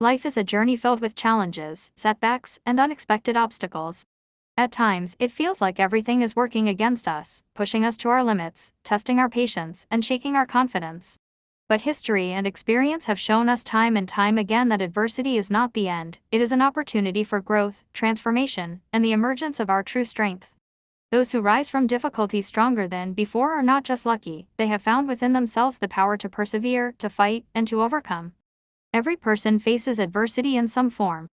Life is a journey filled with challenges, setbacks, and unexpected obstacles. At times, it feels like everything is working against us, pushing us to our limits, testing our patience, and shaking our confidence. But history and experience have shown us time and time again that adversity is not the end, it is an opportunity for growth, transformation, and the emergence of our true strength. Those who rise from difficulties stronger than before are not just lucky, they have found within themselves the power to persevere, to fight, and to overcome. Every person faces adversity in some form.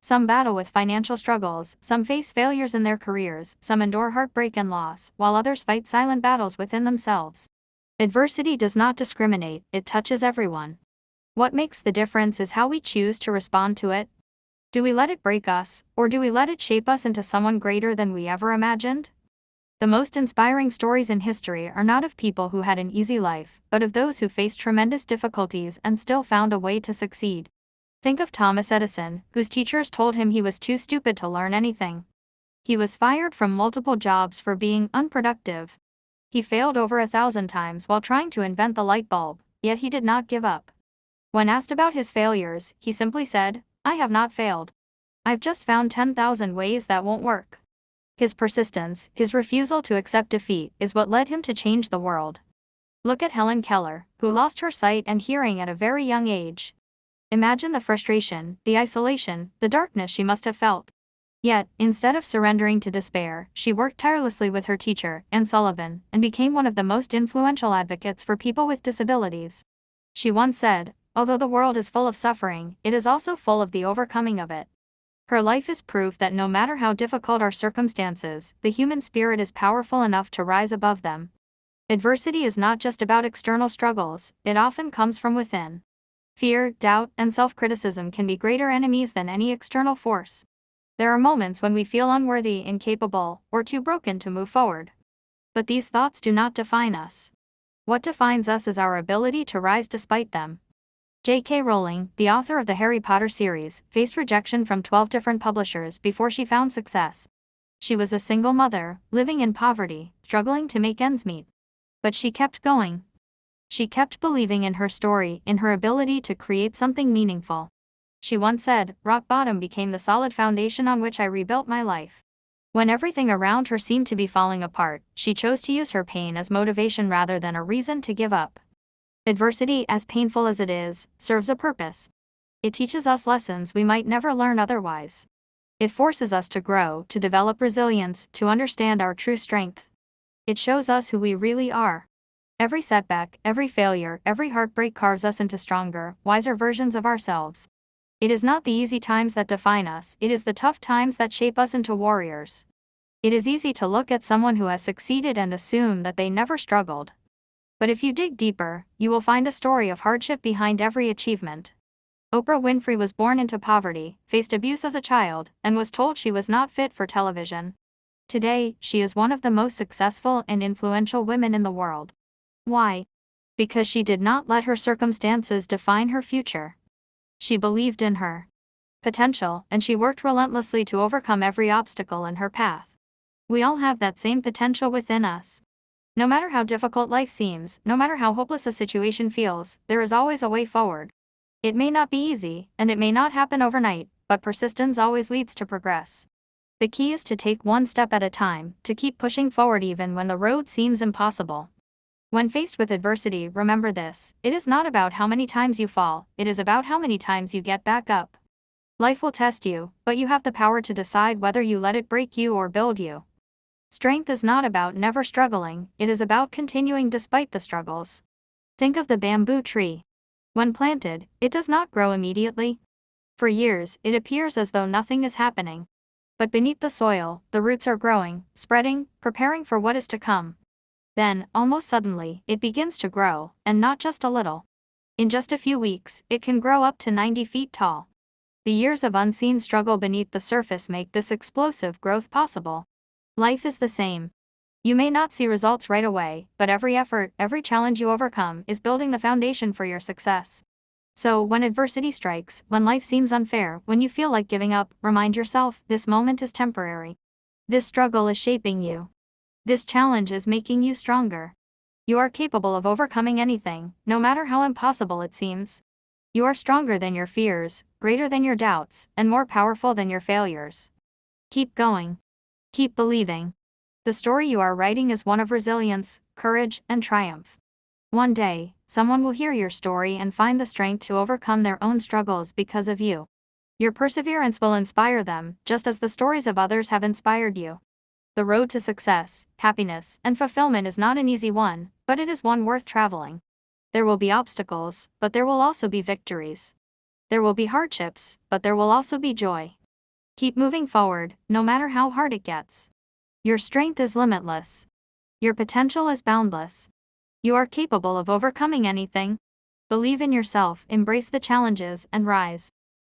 Some battle with financial struggles, some face failures in their careers, some endure heartbreak and loss, while others fight silent battles within themselves. Adversity does not discriminate, it touches everyone. What makes the difference is how we choose to respond to it. Do we let it break us, or do we let it shape us into someone greater than we ever imagined? The most inspiring stories in history are not of people who had an easy life, but of those who faced tremendous difficulties and still found a way to succeed. Think of Thomas Edison, whose teachers told him he was too stupid to learn anything. He was fired from multiple jobs for being unproductive. He failed over 1,000 times while trying to invent the light bulb, yet he did not give up. When asked about his failures, he simply said, "I have not failed. I've just found 10,000 ways that won't work." His persistence, his refusal to accept defeat, is what led him to change the world. Look at Helen Keller, who lost her sight and hearing at a very young age. Imagine the frustration, the isolation, the darkness she must have felt. Yet, instead of surrendering to despair, she worked tirelessly with her teacher, Anne Sullivan, and became one of the most influential advocates for people with disabilities. She once said, "Although the world is full of suffering, it is also full of the overcoming of it." Her life is proof that no matter how difficult our circumstances, the human spirit is powerful enough to rise above them. Adversity is not just about external struggles, it often comes from within. Fear, doubt, and self-criticism can be greater enemies than any external force. There are moments when we feel unworthy, incapable, or too broken to move forward. But these thoughts do not define us. What defines us is our ability to rise despite them. J.K. Rowling, the author of the Harry Potter series, faced rejection from 12 different publishers before she found success. She was a single mother, living in poverty, struggling to make ends meet. But she kept going. She kept believing in her story, in her ability to create something meaningful. She once said, "Rock bottom became the solid foundation on which I rebuilt my life." When everything around her seemed to be falling apart, she chose to use her pain as motivation rather than a reason to give up. Adversity, as painful as it is, serves a purpose. It teaches us lessons we might never learn otherwise. It forces us to grow, to develop resilience, to understand our true strength. It shows us who we really are. Every setback, every failure, every heartbreak carves us into stronger, wiser versions of ourselves. It is not the easy times that define us, it is the tough times that shape us into warriors. It is easy to look at someone who has succeeded and assume that they never struggled. But if you dig deeper, you will find a story of hardship behind every achievement. Oprah Winfrey was born into poverty, faced abuse as a child, and was told she was not fit for television. Today, she is one of the most successful and influential women in the world. Why? Because she did not let her circumstances define her future. She believed in her potential, and she worked relentlessly to overcome every obstacle in her path. We all have that same potential within us. No matter how difficult life seems, no matter how hopeless a situation feels, there is always a way forward. It may not be easy, and it may not happen overnight, but persistence always leads to progress. The key is to take one step at a time, to keep pushing forward even when the road seems impossible. When faced with adversity, remember this: it is not about how many times you fall, it is about how many times you get back up. Life will test you, but you have the power to decide whether you let it break you or build you. Strength is not about never struggling, it is about continuing despite the struggles. Think of the bamboo tree. When planted, it does not grow immediately. For years, it appears as though nothing is happening. But beneath the soil, the roots are growing, spreading, preparing for what is to come. Then, almost suddenly, it begins to grow, and not just a little. In just a few weeks, it can grow up to 90 feet tall. The years of unseen struggle beneath the surface make this explosive growth possible. Life is the same. You may not see results right away, but every effort, every challenge you overcome is building the foundation for your success. So, when adversity strikes, when life seems unfair, when you feel like giving up, remind yourself, this moment is temporary. This struggle is shaping you. This challenge is making you stronger. You are capable of overcoming anything, no matter how impossible it seems. You are stronger than your fears, greater than your doubts, and more powerful than your failures. Keep going. Keep believing. The story you are writing is one of resilience, courage, and triumph. One day, someone will hear your story and find the strength to overcome their own struggles because of you. Your perseverance will inspire them, just as the stories of others have inspired you. The road to success, happiness, and fulfillment is not an easy one, but it is one worth traveling. There will be obstacles, but there will also be victories. There will be hardships, but there will also be joy. Keep moving forward, no matter how hard it gets. Your strength is limitless. Your potential is boundless. You are capable of overcoming anything. Believe in yourself, embrace the challenges, and rise.